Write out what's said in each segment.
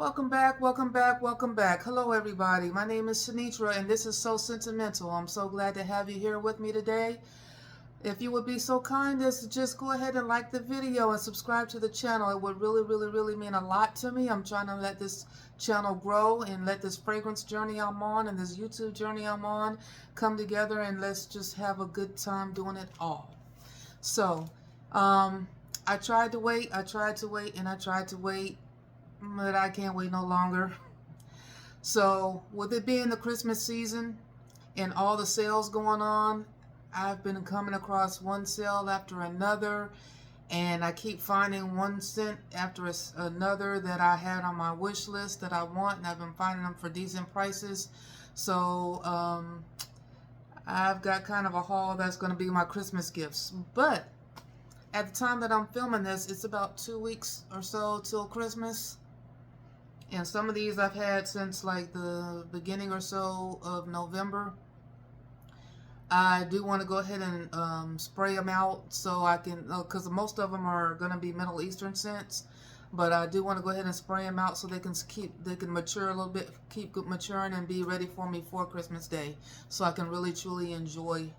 Welcome back, welcome back, welcome back. Hello everybody, my name is Sinitra and this is So Sentimental. I'm so glad to have you here with me today. If you would be so kind as to just go ahead and like the video and subscribe to the channel, it would really mean a lot to me. I'm trying to let this channel grow and let this fragrance journey I'm on and this YouTube journey I'm on come together, and let's just have a good time doing it all. So, I tried to wait, I tried to wait, but I can't wait no longer. So with it being the Christmas season and all the sales going on, I've been coming across one sale after another, and I keep finding one scent after another that I had on my wish list that I want, and I've been finding them for decent prices. So I've got kind of a haul that's going to be my Christmas gifts. But at the time that I'm filming this, it's about 2 weeks or so till Christmas. And some of these I've had since like the beginning or so of November. I do want to go ahead and spray them out so I can, because most of them are going to be Middle Eastern scents. But I do want to go ahead and spray them out so they can mature a little bit, keep maturing and be ready for me for Christmas Day. So I can really truly enjoy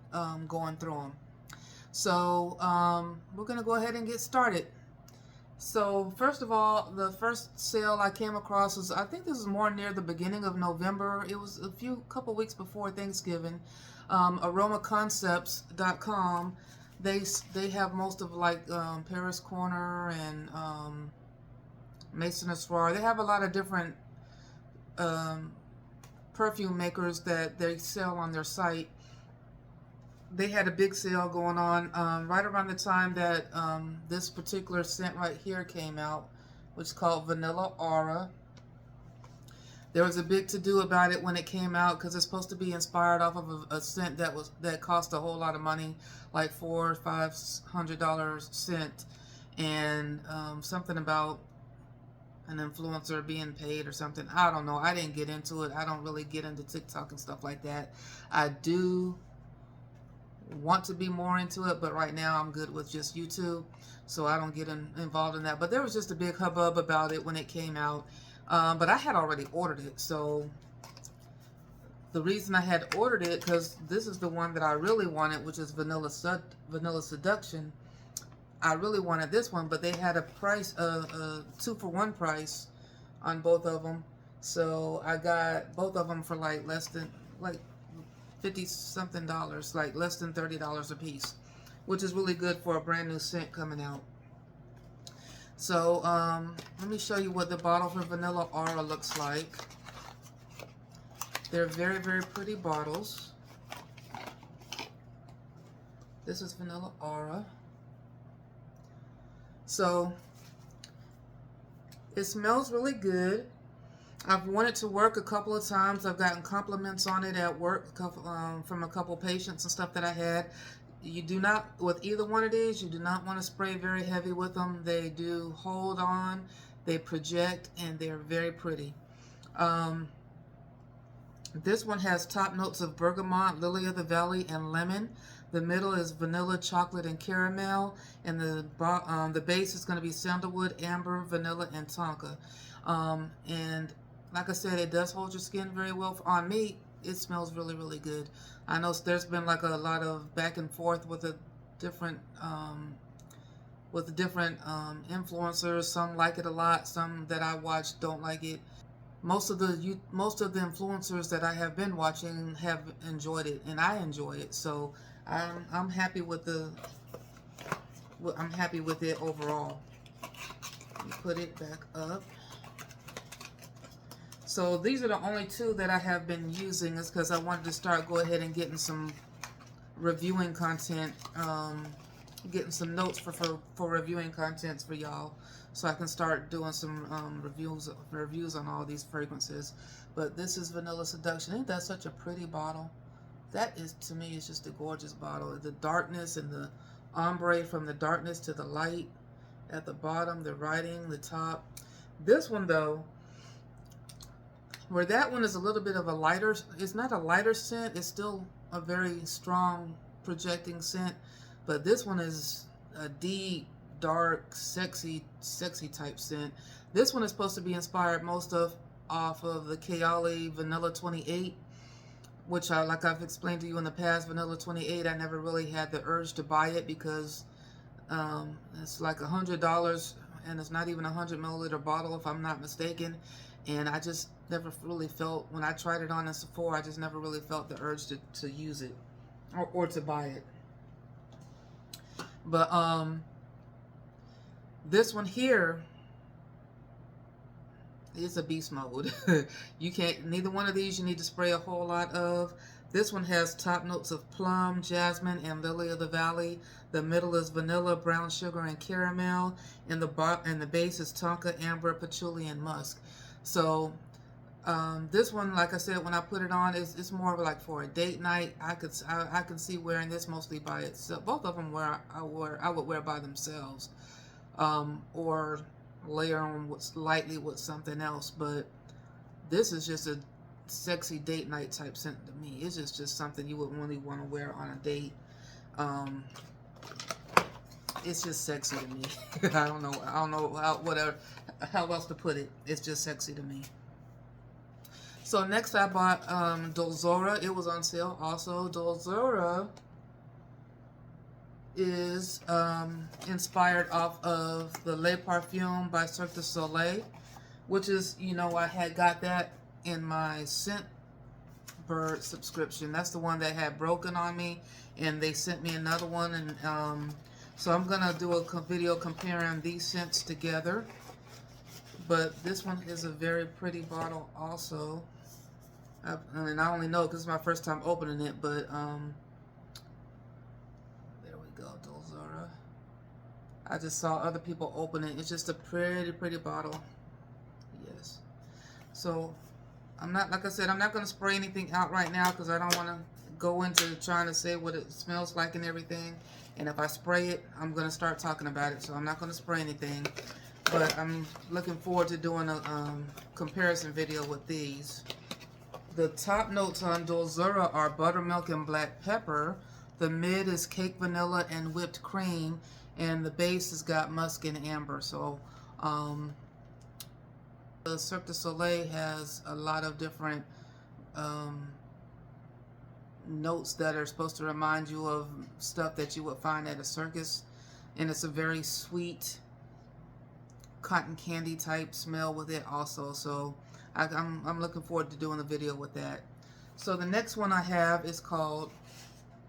going through them. So we're going to go ahead and get started. So first of all, the first sale I came across was, I think this is more near the beginning of November. It was a couple weeks before Thanksgiving. Aromaconcepts.com. They have most of like Paris Corner and Maison Asrar. They have a lot of different perfume makers that they sell on their site. They had a big sale going on right around the time that this particular scent right here came out, which is called Vanilla Aura. There was a big to-do about it when it came out because it's supposed to be inspired off of a scent that cost a whole lot of money, like $400 or $500 scent, and something about an influencer being paid or something. I don't know. I didn't get into it. I don't really get into TikTok and stuff like that. I do want to be more into it, but right now I'm good with just YouTube, so I don't get involved in that. But there was just a big hubbub about it when it came out, but I had already ordered it. So the reason I had ordered it, because this is the one that I really wanted, which is Vanilla Seduction. I really wanted this one, but they had a price, a 2-for-1 price on both of them, so I got both of them for like less than like $50-something, like less than $30 a piece, which is really good for a brand new scent coming out. So let me show you what the bottle for Vanilla Aura looks like. They're very pretty bottles. This is Vanilla Aura. So it smells really good. I've wanted to work a couple of times. I've gotten compliments on it at work from a couple patients and stuff that I had. You do not, with either one of these, you do not want to spray very heavy with them. They do hold on, they project, and they're very pretty. This one has top notes of bergamot, lily of the valley, and lemon. The middle is vanilla, chocolate, and caramel, and the base is going to be sandalwood, amber, vanilla, and tonka. And like I said, it does hold your skin very well. On me, it smells really good. I know there's been like a lot of back and forth with the different influencers. Some like it a lot. Some that I watch don't like it. Most of the influencers that I have been watching have enjoyed it, and I enjoy it. So I'm happy with it overall. Let me put it back up. So these are the only two that I have been using, is because I wanted to go ahead and getting some reviewing content, getting some notes for reviewing contents for y'all, so I can start doing some reviews on all these fragrances. But this is Vanilla Seduction. Ain't that such a pretty bottle? That is, to me, is just a gorgeous bottle. The darkness and the ombre from the darkness to the light at the bottom, the writing, the top. This one though, where that one is a little bit of a lighter, it's not a lighter scent, it's still a very strong projecting scent, but this one is a deep dark, sexy type scent. This one is supposed to be inspired off of the Kayali Vanilla 28, which like I've explained to you in the past, Vanilla 28, I never really had the urge to buy it because it's like $100, and it's not even a 100 ml bottle if I'm not mistaken. And I just never really felt, when I tried it on in Sephora, I just never really felt the urge to use it or to buy it. But this one here is a beast mode. You can't, neither one of these you need to spray a whole lot of. This one has top notes of plum, jasmine, and lily of the valley. The middle is vanilla, brown sugar, and caramel. And the base is tonka, amber, patchouli, and musk. So this one, like I said, when I put it on, it's more of like for a date night. I can see wearing this mostly by itself. Both of them I would wear by themselves, or layer on lightly with something else. But this is just a sexy date night type scent to me. It's just something you would really want to wear on a date. It's just sexy to me. I don't know how else to put it. It's just sexy to me. So next I bought Dulzura. It was on sale also. Dulzura is inspired off of the Le Parfum by Cirque du Soleil, which is, you know, I had got that in my Scent Bird subscription. That's the one that had broken on me, and they sent me another one, and so I'm gonna do a video comparing these scents together. But this one is a very pretty bottle also. And I only know because it's my first time opening it, but there we go, Dulzura. I just saw other people open it. It's just a pretty bottle. Yes. So I'm not, like I said, I'm not going to spray anything out right now because I don't want to go into trying to say what it smells like and everything. And if I spray it, I'm going to start talking about it. So I'm not going to spray anything. But I'm looking forward to doing a comparison video with these. The top notes on Dulzura are buttermilk and black pepper. The mid is cake vanilla and whipped cream. And the base has got musk and amber. So the Cirque du Soleil has a lot of different notes that are supposed to remind you of stuff that you would find at a circus. And it's a very sweet cotton candy type smell with it also. So I'm looking forward to doing a video with that. So the next one I have is called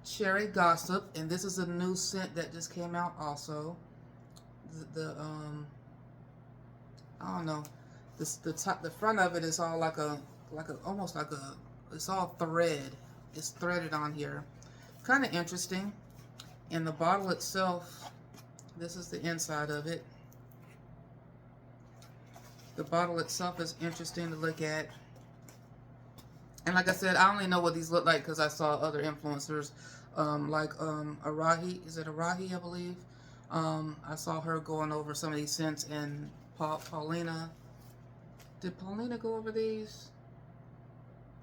Cherry Gossip, and this is a new scent that just came out also. I don't know, the front of it is all like a almost like a, it's all thread. It's threaded on here, kind of interesting. And the bottle itself, this is the inside of it. The bottle itself is interesting to look at. And like I said, I only know what these look like because I saw other influencers, like Arahi. Is it Arahi, I believe? I saw her going over some of these scents, and Paulina. Did Paulina go over these?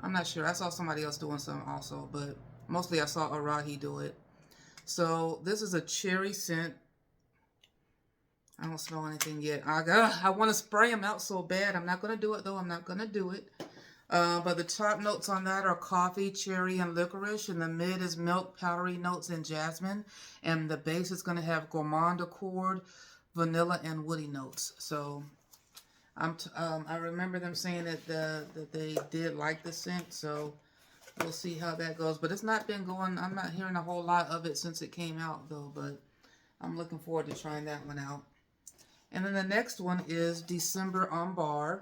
I'm not sure. I saw somebody else doing some also, but mostly I saw Arahi do it. So this is a cherry scent. I don't smell anything yet. I want to spray them out so bad. I'm not going to do it, though. I'm not going to do it. But the top notes on that are coffee, cherry, and licorice. And the mid is milk, powdery notes, and jasmine. And the base is going to have gourmand accord, vanilla, and woody notes. So I remember them saying that they did like the scent. So we'll see how that goes. But it's not been going. I'm not hearing a whole lot of it since it came out, though. But I'm looking forward to trying that one out. And then the next one is December Ambar.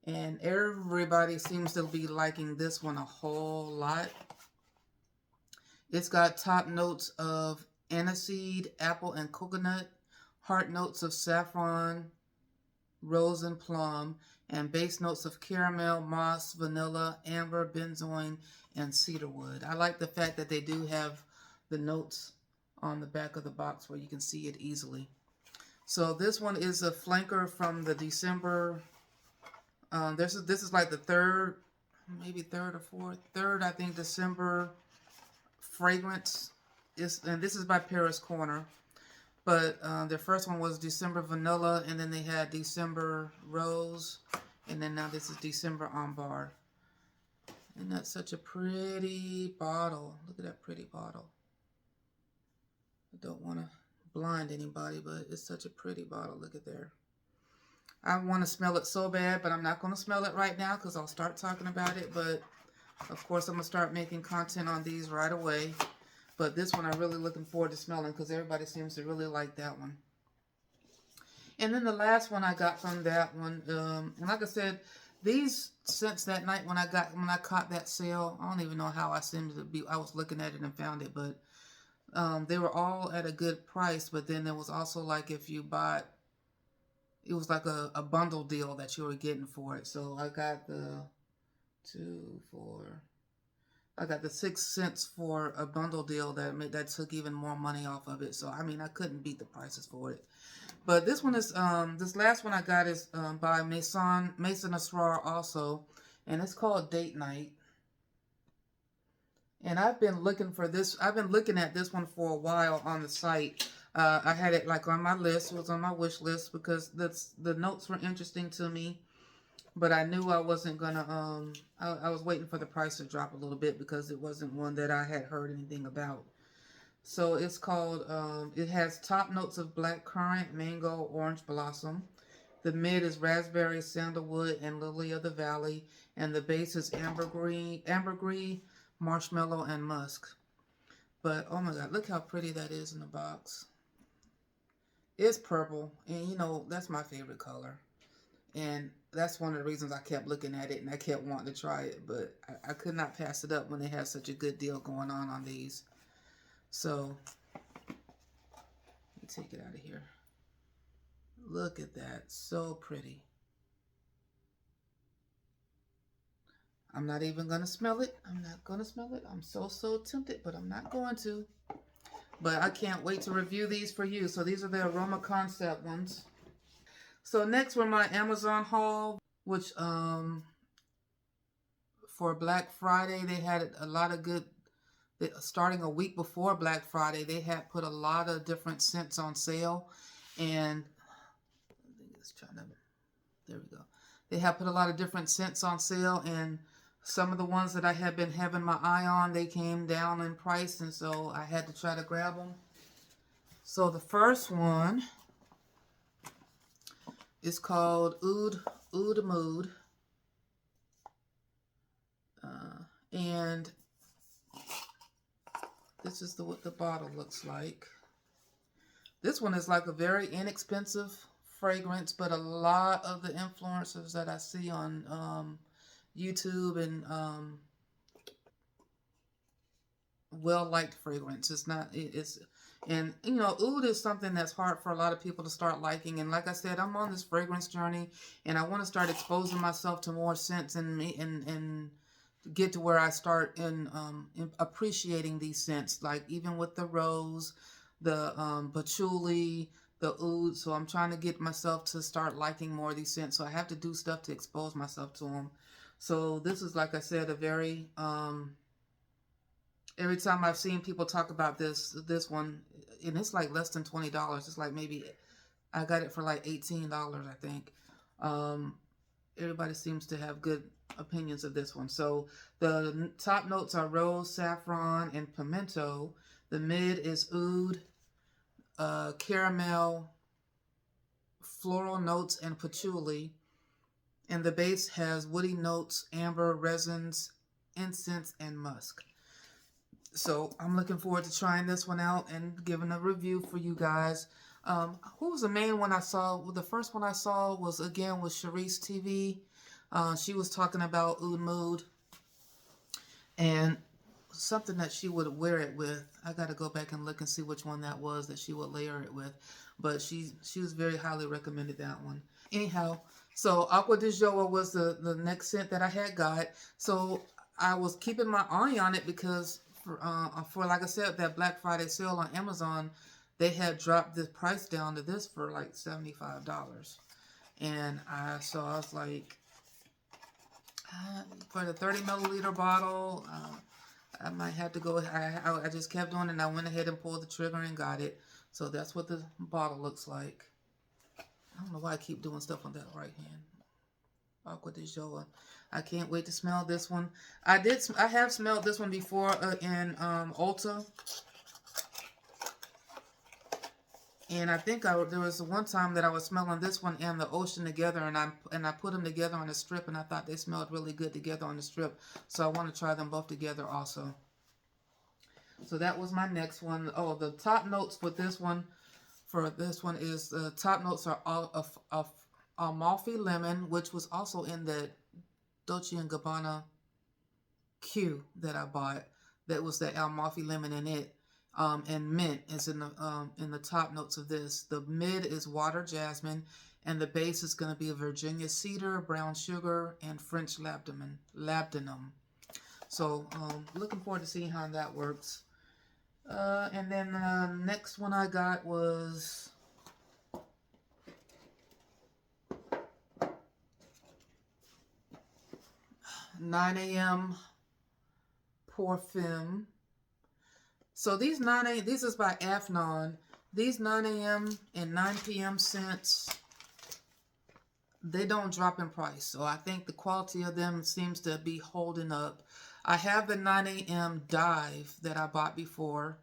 And everybody seems to be liking this one a whole lot. It's got top notes of aniseed, apple, and coconut. Heart notes of saffron, rose, and plum. And base notes of caramel, moss, vanilla, amber, benzoin, and cedarwood. I like the fact that they do have the notes on the back of the box where you can see it easily. So this one is a flanker from the December. This is like the third, maybe third or fourth, I think, December fragrance and this is by Paris Corner. But their first one was December Vanilla, and then they had December Rose, and then now this is December Ambar. And that's such a pretty bottle. Look at that pretty bottle. I don't want to blind anybody, but it's such a pretty bottle. Look at there. I want to smell it so bad, but I'm not going to smell it right now because I'll start talking about it. But, of course, I'm going to start making content on these right away. But this one I'm really looking forward to smelling because everybody seems to really like that one. And then the last one I got from that one, and like I said, these scents that night when I caught that sale, I don't even know how I seemed to be. I was looking at it and found it, but they were all at a good price. But then there was also like if you bought, it was like a bundle deal that you were getting for it. So I got the 6 cents for a bundle deal that took even more money off of it. So I mean, I couldn't beat the prices for it. But this one is this last one I got is by Maison Asrar also, and it's called Date Night. And I've been looking for this. I've been looking at this one for a while on the site. I had it like on my list. It was on my wish list because the notes were interesting to me. But I knew I wasn't gonna, I was waiting for the price to drop a little bit because it wasn't one that I had heard anything about. So it's called, it has top notes of black currant, mango, orange blossom. The mid is raspberry, sandalwood, and lily of the valley. And the base is ambergris, marshmallow, and musk. But, oh my God, look how pretty that is in the box. It's purple, and you know, that's my favorite color. And that's one of the reasons I kept looking at it and I kept wanting to try it. But I could not pass it up when they had such a good deal going on these. So, let me take it out of here. Look at that. So pretty. I'm not even going to smell it. I'm not going to smell it. I'm so tempted, but I'm not going to. But I can't wait to review these for you. So these are the Aroma Concept ones. So next were my Amazon haul, which for Black Friday, they had a lot of good, starting a week before Black Friday, they had put a lot of different scents on sale. And there we go. They have put a lot of different scents on sale, and some of the ones that I had been having my eye on, they came down in price, and so I had to try to grab them. So the first one is called Oud Mood. And this is what the bottle looks like. This one is like a very inexpensive fragrance, but a lot of the influencers that I see on YouTube and well-liked fragrance. And you know, oud is something that's hard for a lot of people to start liking. And like I said, I'm on this fragrance journey, and I want to start exposing myself to more scents and get to where I start in appreciating these scents. Like even with the rose, the patchouli, the oud. So I'm trying to get myself to start liking more of these scents. So I have to do stuff to expose myself to them. So this is, like I said, a very every time I've seen people talk about this one, and it's like less than $20. It's like maybe I got it for like $18, I think. Everybody seems to have good opinions of this one. So the top notes are rose, saffron, and pimento. The mid is oud, caramel, floral notes, and patchouli. And the base has woody notes, amber, resins, incense, and musk. So I'm looking forward to trying this one out and giving a review for you guys. Who was the main one I saw? Well, the first one I saw was Charisse TV. She was talking about Oud Mood and something that she would wear it with. I got to go back and look and see which one that was that she would layer it with. But she was very highly recommended that one. Anyhow, so Acqua di Gioia was the next scent that I had got. So I was keeping my eye on it because for like I said, that Black Friday sale on Amazon, they had dropped the price down to this for like $75. And I was like, for the 30 milliliter bottle, I might have to go. I just kept doing it, and I went ahead and pulled the trigger and got it. So that's what the bottle looks like. I don't know why I keep doing stuff on that right hand. Acqua de Gioia. I can't wait to smell this one. I have smelled this one before in Ulta. And I think there was one time that I was smelling this one and the Ocean together, and I put them together on a strip, and I thought they smelled really good together on the strip. So I want to try them both together also. So that was my next one. Oh, the top notes with this one, is the top notes are all of Amalfi lemon, which was also in the Dolce & Gabbana Q that I bought. That was the Amalfi lemon in it. And mint is in the top notes of this. The mid is water jasmine, and the base is going to be Virginia cedar, brown sugar, and French labdanum. So looking forward to seeing how that works. And then the next one I got was "9 a.m. Parfum." So these this is by Afnan. These 9 a.m. and 9 p.m. scents, they don't drop in price. So I think the quality of them seems to be holding up. I have the 9 a.m. Dive that I bought before,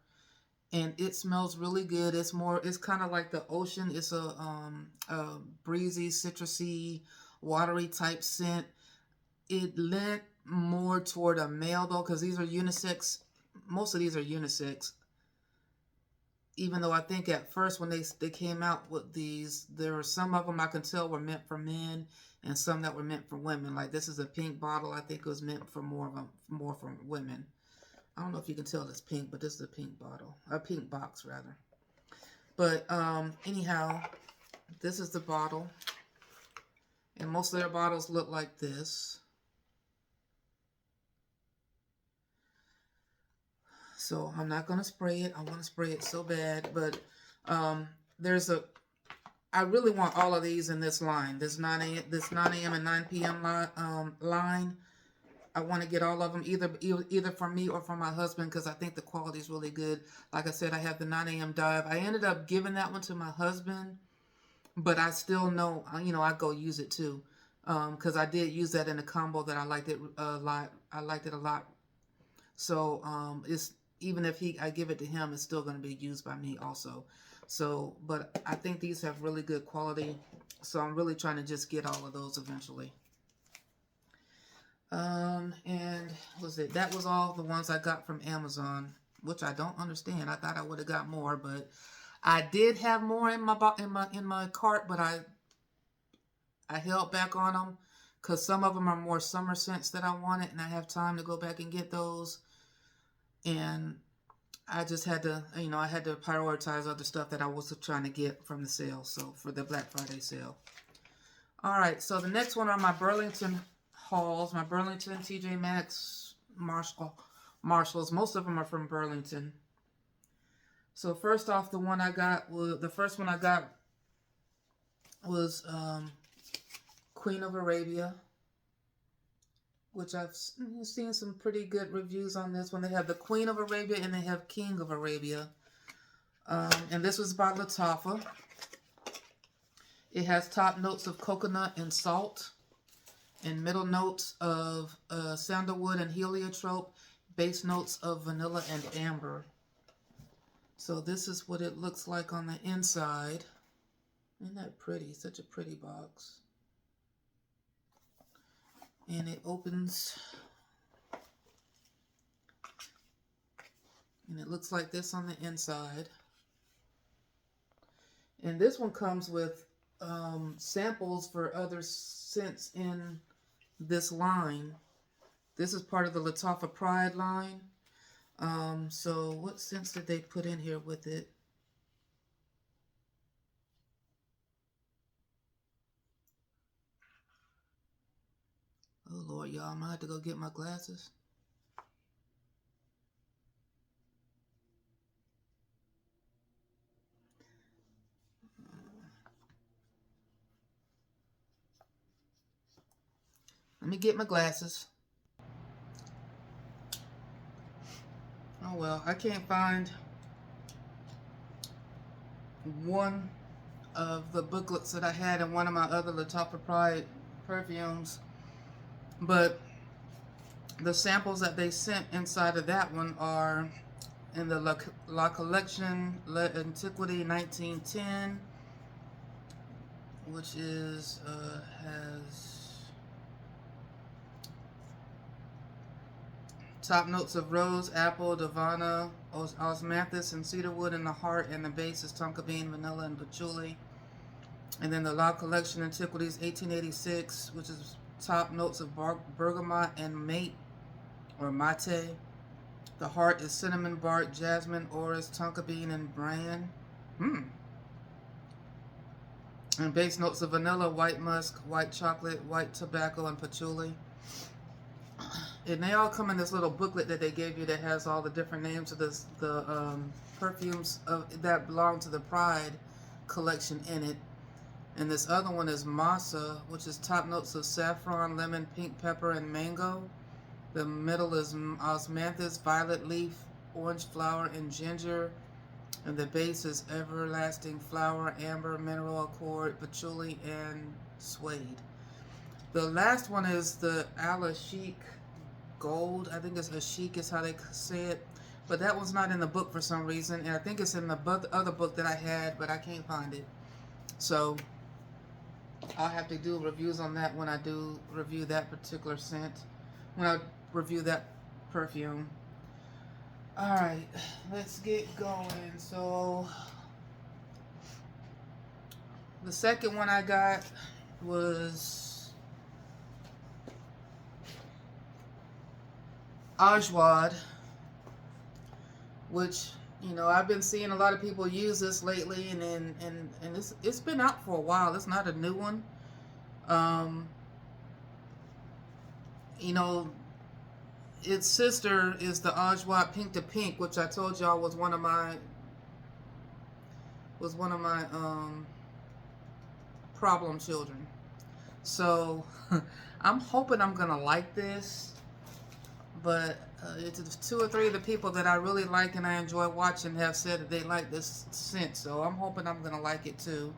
and it smells really good. It's kind of like the Ocean. It's a breezy, citrusy, watery type scent. It lent more toward a male though, because these are unisex. Most of these are unisex. Even though I think at first when they came out with these, there were some of them I can tell were meant for men, and some that were meant for women. Like this is a pink bottle. I think it was meant for more for women. I don't know if you can tell it's pink, but this is a pink bottle, a pink box rather. But anyhow, this is the bottle, and most of their bottles look like this. So I'm not going to spray it. I want to spray it so bad. But I really want all of these in this line. This 9 a.m. and 9 p.m. line. I want to get all of them either for me or for my husband, because I think the quality is really good. Like I said, I have the 9 a.m. Dive. I ended up giving that one to my husband, but I still know, I go use it too. Because I did use that in a combo that I liked it a lot. I liked it a lot. So it's even if I give it to him, it's still going to be used by me also. So, but I think these have really good quality. So I'm really trying to just get all of those eventually. And that was all the ones I got from Amazon, which I don't understand. I thought I would have got more, but I did have more in my cart, but I held back on them because some of them are more summer scents that I wanted, and I have time to go back and get those. And I just had to, I had to prioritize other stuff that I was trying to get from the sale. So for the Black Friday sale. All right. So the next one are my Burlington hauls. My Burlington, TJ Maxx, Marshalls. Most of them are from Burlington. So first off, the first one I got was Queen of Arabia, which I've seen some pretty good reviews on this one. They have the Queen of Arabia and they have King of Arabia. And this was by Lataffa. It has top notes of coconut and salt, and middle notes of sandalwood and heliotrope, base notes of vanilla and amber. So this is what it looks like on the inside. Isn't that pretty? Such a pretty box. And it opens, and it looks like this on the inside. And this one comes with samples for other scents in this line. This is part of the Lataffa Pride line. So what scents did they put in here with it? Oh Lord, y'all, I'm gonna have to go get my glasses. Let me get my glasses. Oh well, I can't find one of the booklets that I had in one of my other Lataffa Pride perfumes, but the samples that they sent inside of that one are in the La Collection Antiquity 1910, which is has top notes of rose, apple, davana, osmanthus, and cedarwood in the heart, and the base is tonka bean, vanilla, and patchouli. And then the La Collection Antiquities 1886, which is top notes of bergamot and mate or mate. The heart is cinnamon bark, jasmine, orris, tonka bean, and bran. And base notes of vanilla, white musk, white chocolate, white tobacco, and patchouli. And they all come in this little booklet that they gave you that has all the different names of the perfumes that belong to the Pride collection in it. And this other one is Masa, which is top notes of saffron, lemon, pink pepper, and mango. The middle is osmanthus, violet leaf, orange flower, and ginger. And the base is everlasting flower, amber, mineral accord, patchouli, and suede. The last one is the Ala Chic Gold. I think it's a chic is how they say it. But that one's not in the book for some reason. And I think it's in the other book that I had, but I can't find it. So I'll have to do reviews on that when I do review that particular scent. When I review that perfume. Alright, let's get going. So the second one I got was Ajwad, which, you know, I've been seeing a lot of people use this lately, and it's been out for a while. It's not a new one. You know, its sister is the Ajwad Pink to Pink, which I told y'all was one of my problem children. So I'm hoping I'm gonna like this, but it's 2 or 3 of the people that I really like and I enjoy watching have said that they like this scent, so I'm hoping I'm gonna like it too.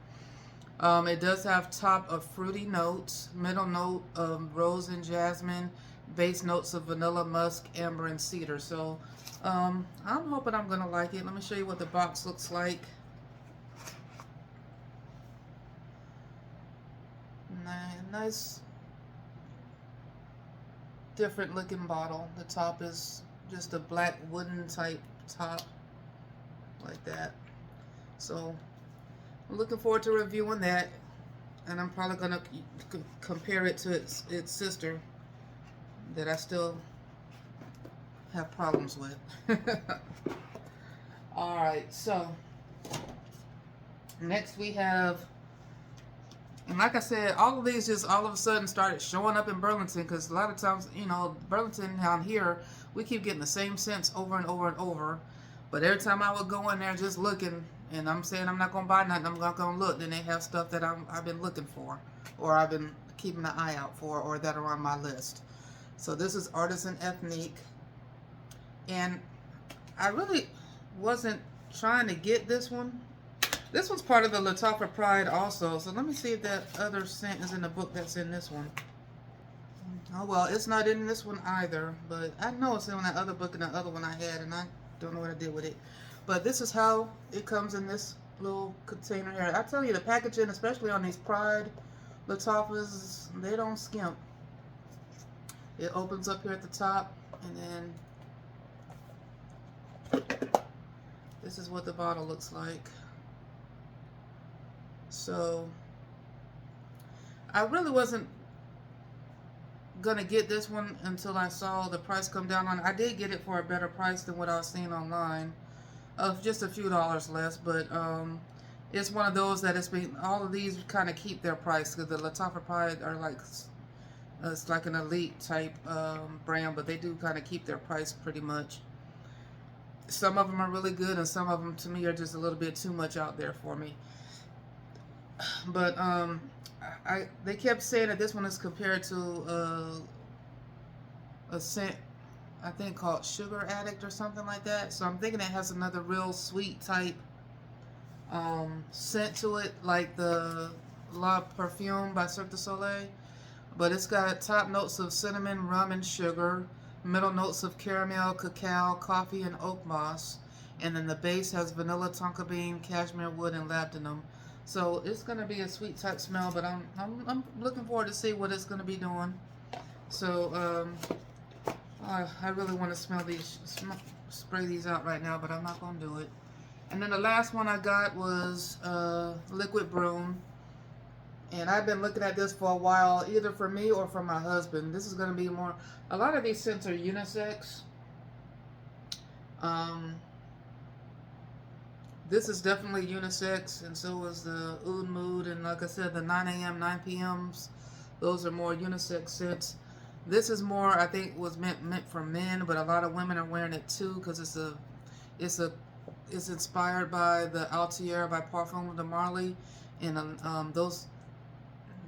It does have top of fruity notes, middle note of rose and jasmine, base notes of vanilla, musk, amber, and cedar. So I'm hoping I'm gonna like it. Let me show you what the box looks like. Nice different looking bottle. The top is just a black wooden type top like that. So I'm looking forward to reviewing that, and I'm probably gonna compare it to its sister that I still have problems with. Alright, so next we have, and like I said, all of these just all of a sudden started showing up in Burlington, because a lot of times, you know, Burlington down here, we keep getting the same scents over and over and over. But every time I would go in there just looking, and I'm saying I'm not going to buy nothing, I'm not going to look, then they have stuff that I've been looking for, or I've been keeping an eye out for, or that are on my list. So this is Artisan Ethnique, and I really wasn't trying to get this one. This one's part of the Lataffa Pride also, so let me see if that other scent is in the book that's in this one. Oh well, it's not in this one either, but I know it's in that other book and the other one I had, and I don't know what I did with it. But this is how it comes in this little container here. I tell you, the packaging, especially on these Pride Lataffas, they don't skimp. It opens up here at the top, and then this is what the bottle looks like. So I really wasn't gonna get this one until I saw the price come down on it. I did get it for a better price than what I was seeing online, of just a few dollars less, but it's one of those that it's been, all of these kind of keep their price, because the Lataffa Pride are like, it's like an elite type brand, but they do kind of keep their price pretty much. Some of them are really good, and some of them to me are just a little bit too much out there for me. But they kept saying that this one is compared to a scent I think called Sugar Addict or something like that. So I'm thinking it has another real sweet type scent to it, like the La Parfum by Cirque du Soleil. But it's got top notes of cinnamon, rum, and sugar, middle notes of caramel, cacao, coffee, and oak moss, and then the base has vanilla, tonka bean, cashmere wood, and labdanum. So it's gonna be a sweet type smell, but I'm looking forward to see what it's gonna be doing. So I really want to smell these, spray these out right now, but I'm not gonna do it. And then the last one I got was Liquid Brun. And I've been looking at this for a while, either for me or for my husband. This is going to be more, a lot of these scents are unisex. This is definitely unisex, and so is the Oud Mood, and like I said, the 9 a.m., 9 p.m.s. Those are more unisex scents. This is more, I think, was meant for men, but a lot of women are wearing it too, because it's inspired by the Altier by Parfum de Marly, and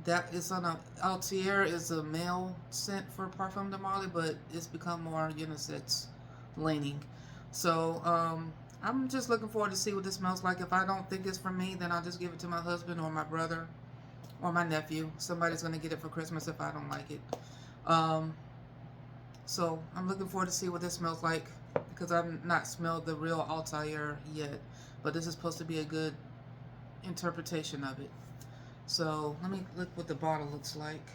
that is on a Altier is a male scent for Parfum de Marly, but it's become more unisex leaning. So I'm just looking forward to see what this smells like. If I don't think it's for me, then I'll just give it to my husband or my brother or my nephew. Somebody's gonna get it for Christmas if I don't like it. So I'm looking forward to see what this smells like, because I've not smelled the real Altier yet, but this is supposed to be a good interpretation of it. So let me look what the bottle looks like.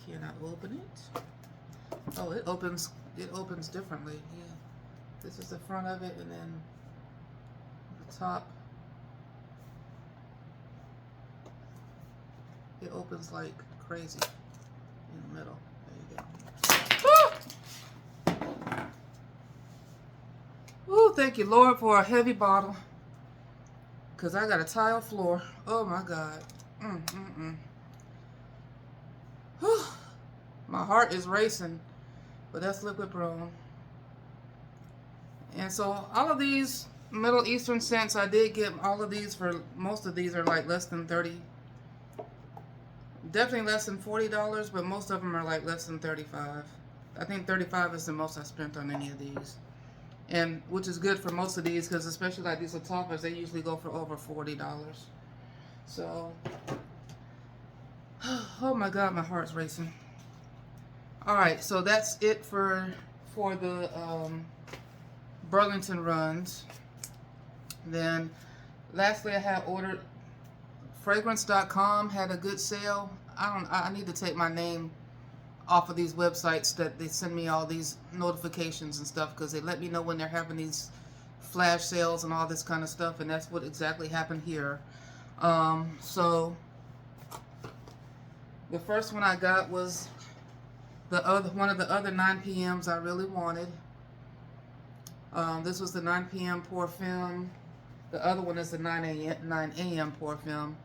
Can I open it? Oh, it opens differently. Yeah. This is the front of it, and then the top. It opens like crazy in the middle. There you go. Oh, thank you, Lord, for a heavy bottle. Because I got a tile floor. Oh, my God. My heart is racing. But that's Liquid Brun. And so all of these Middle Eastern scents, I did get all of these for, most of these are like less than 30. Definitely less than $40, but most of them are like less than 35. I think 35 is the most I spent on any of these. And which is good for most of these, because especially like these Lataffas, they usually go for over $40. So, oh my God, my heart's racing. All right, so that's it for the Burlington runs. Then, lastly, I had ordered fragrance.com had a good sale. I need to take my name off of these websites that they send me all these notifications and stuff, because they let me know when they're having these flash sales and all this kind of stuff, and that's what exactly happened here. So the first one I got was one of the other 9 p.m.s I really wanted. This was the 9 p.m. Parfum. The other one is the 9 a.m. Parfum.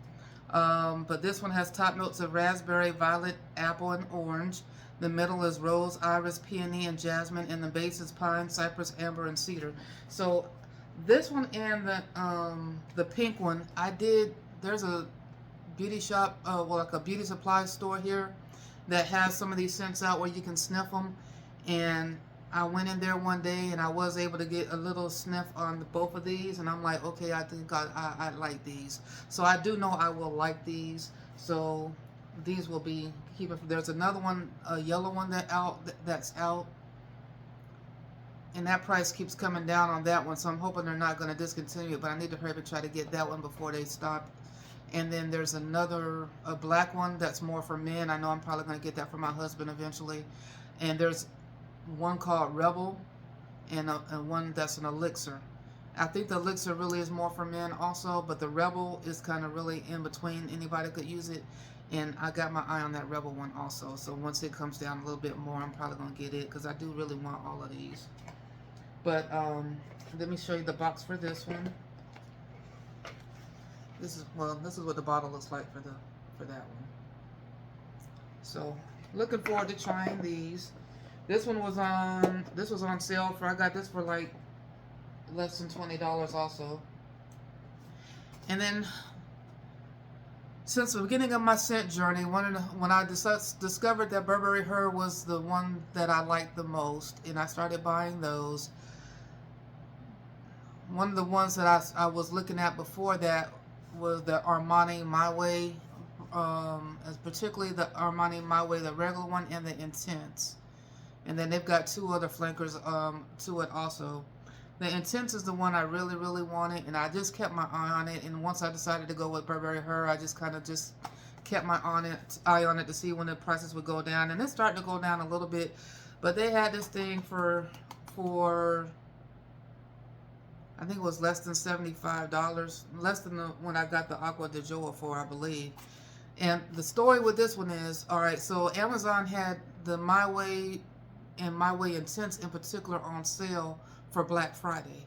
But this one has top notes of raspberry, violet, apple, and orange. The middle is rose, iris, peony, and jasmine, and the base is pine, cypress, amber, and cedar. So this one and the pink one, there's a beauty shop, like a beauty supply store here that has some of these scents out where you can sniff them. And I went in there one day and I was able to get a little sniff on both of these, and I'm like, okay, I think I like these. So I do know I will like these. So these will be keeping. There's another one, a yellow one that's out, and that price keeps coming down on that one. So I'm hoping they're not going to discontinue it, but I need to hurry and try to get that one before they stop. And then there's a black one that's more for men. I know I'm probably going to get that for my husband eventually. And there's one called Rebel, and one that's an elixir. I think the elixir really is more for men also, but the Rebel is kind of really in between. Anybody could use it, and I got my eye on that Rebel one also. So once it comes down a little bit more, I'm probably going to get it, because I do really want all of these. But let me show you the box for this one. This is what the bottle looks like for that one. So looking forward to trying these. This was on sale I got this for like less than $20 also. And then Since the beginning of my scent journey, when I discovered that Burberry Her was the one that I liked the most, and I started buying those. One of the ones that I was looking at before that was the Armani My Way, particularly the Armani My Way, the regular one, and the Intense. And then they've got two other flankers to it also. The Intense is the one I really, really wanted, and I just kept my eye on it. And once I decided to go with Burberry Her, I just kind of just kept my eye on it to see when the prices would go down. And it's starting to go down a little bit, but they had this thing for I think it was less than $75, less than when I got the Acqua de Gioia for, I believe. And the story with this one is, all right, so Amazon had the My Way and My Way Intense in particular on sale for Black Friday.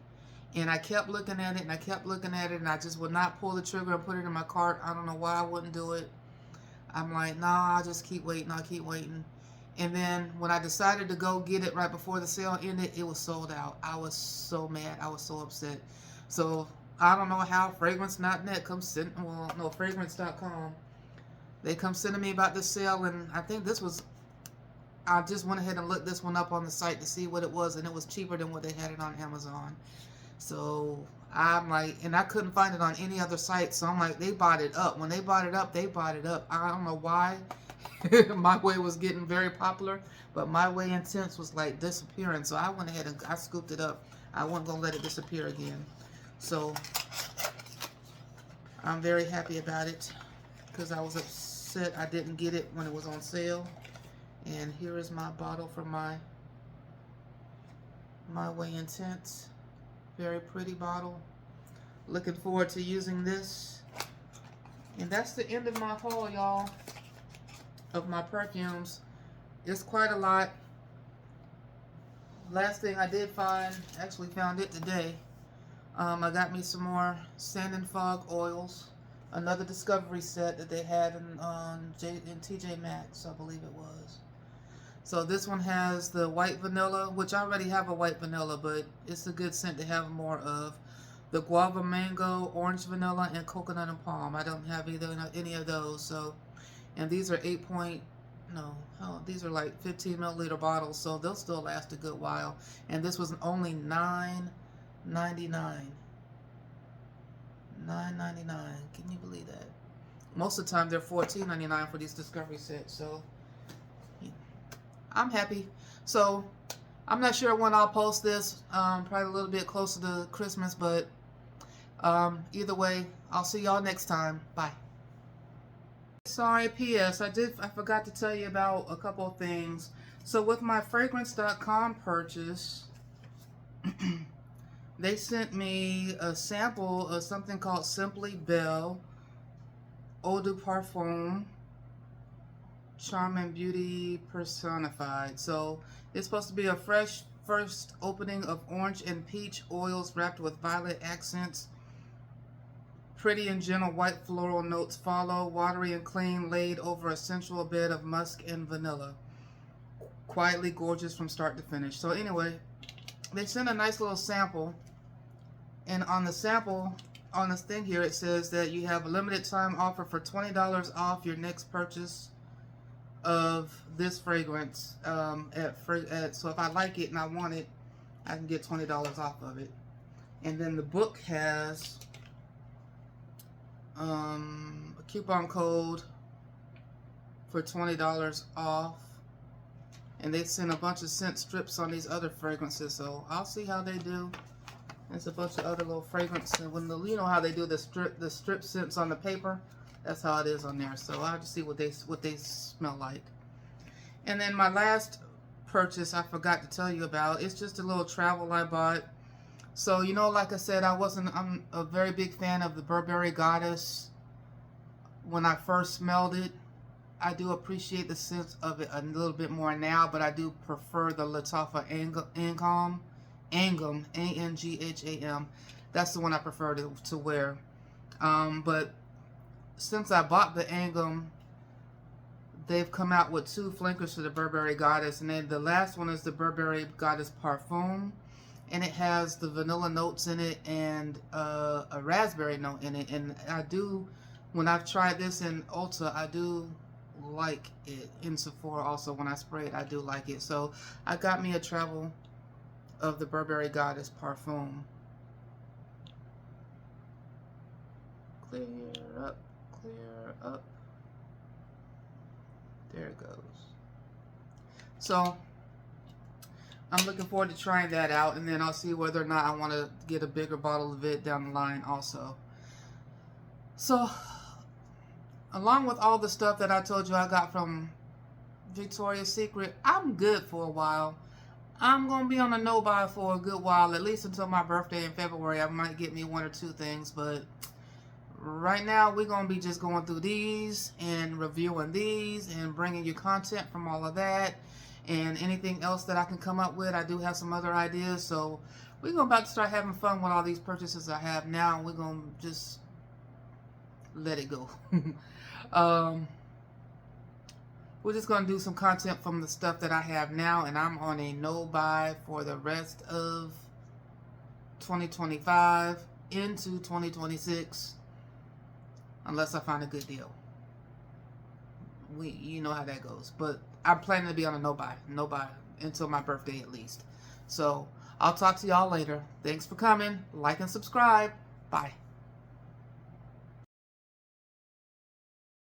And I kept looking at it, and I kept looking at it, and I just would not pull the trigger and put it in my cart. I don't know why I wouldn't do it. I'm like, nah, I'll just keep waiting, I'll keep waiting. And then when I decided to go get it right before the sale ended, it was sold out. I was so mad. I was so upset. So I don't know how fragrance.net comes sending, well, no, fragrance.com. They come sending me about this sale, and I think this was, I just went ahead and looked this one up on the site to see what it was, and it was cheaper than what they had it on Amazon. So I'm like, and I couldn't find it on any other site, so I'm like, they bought it up. When they bought it up, they bought it up. I don't know why. My Way was getting very popular, but My Way Intense was like disappearing, so I went ahead and I scooped it up. I wasn't going to let it disappear again. So I'm very happy about it because I was upset I didn't get it when it was on sale. And here is my bottle for My Way Intense. Very pretty bottle. Looking forward to using this. And that's the end of my haul, y'all, of my perfumes. It's quite a lot. Last thing I did find, actually found it today. I got me some more Sand and Fog oils. Another discovery set that they had in TJ Maxx, I believe it was. So this one has the white vanilla, which I already have a white vanilla, but it's a good scent to have more of. The guava mango, orange vanilla, and coconut and palm. I don't have any of those. So, and these are these are like 15 milliliter bottles, so they'll still last a good while. And this was only $9.99. $9.99. Can you believe that? Most of the time they're $14.99 for these discovery sets. So I'm happy. So I'm not sure when I'll post this. Probably a little bit closer to Christmas, but either way, I'll see y'all next time. Bye. Sorry, P.S. I forgot to tell you about a couple of things. So with my fragrance.com purchase, they sent me a sample of something called Simply Belle Eau de Parfum Charm and Beauty Personified. So it's supposed to be a fresh first opening of orange and peach oils wrapped with violet accents. Pretty and gentle white floral notes follow, watery and clean, laid over a sensual bed of musk and vanilla. Quietly gorgeous from start to finish. So anyway, they sent a nice little sample, and on the sample, on this thing here, it says that you have a limited time offer for $20 off your next purchase of this fragrance. So if I like it and I want it, I can get $20 off of it. And then the book has a coupon code for $20 off, and they sent a bunch of scent strips on these other fragrances, so I'll see how they do. There's a bunch of other little fragrances, and when you know how they do the strip scents on the paper, that's how it is on there. So I'll have to see what they smell like. And then my last purchase I forgot to tell you about. It's just a little travel I bought. So, you know, like I said, I'm a very big fan of the Burberry Goddess. When I first smelled it, I do appreciate the scent of it a little bit more now, but I do prefer the Lataffa Angham, A-N-G-H-A-M. That's the one I prefer to wear. But since I bought the Angham, they've come out with two flankers for the Burberry Goddess, and then the last one is the Burberry Goddess Parfum. And it has the vanilla notes in it and a raspberry note in it. And I do When I've tried this in Ulta, I do like it. In Sephora also, when I spray it, I do like it. So I got me a travel of the Burberry Goddess Parfum. Clear up, clear up. There it goes. So I'm looking forward to trying that out, and then I'll see whether or not I want to get a bigger bottle of it down the line also. So along with all the stuff that I told you I got from Victoria's Secret, I'm good for a while. I'm going to be on a no-buy for a good while, at least until my birthday in February. I might get me 1 or 2 things, but right now we're going to be just going through these and reviewing these and bringing you content from all of that and anything else that I can come up with. I do have some other ideas, so we're going about to start having fun with all these purchases I have now. We're going to just let it go. We're just going to do some content from the stuff that I have now, and I'm on a no-buy for the rest of 2025 into 2026, unless I find a good deal. You know how that goes. But I'm planning to be on a no-buy until my birthday at least. So I'll talk to y'all later. Thanks for coming. Like and subscribe. Bye.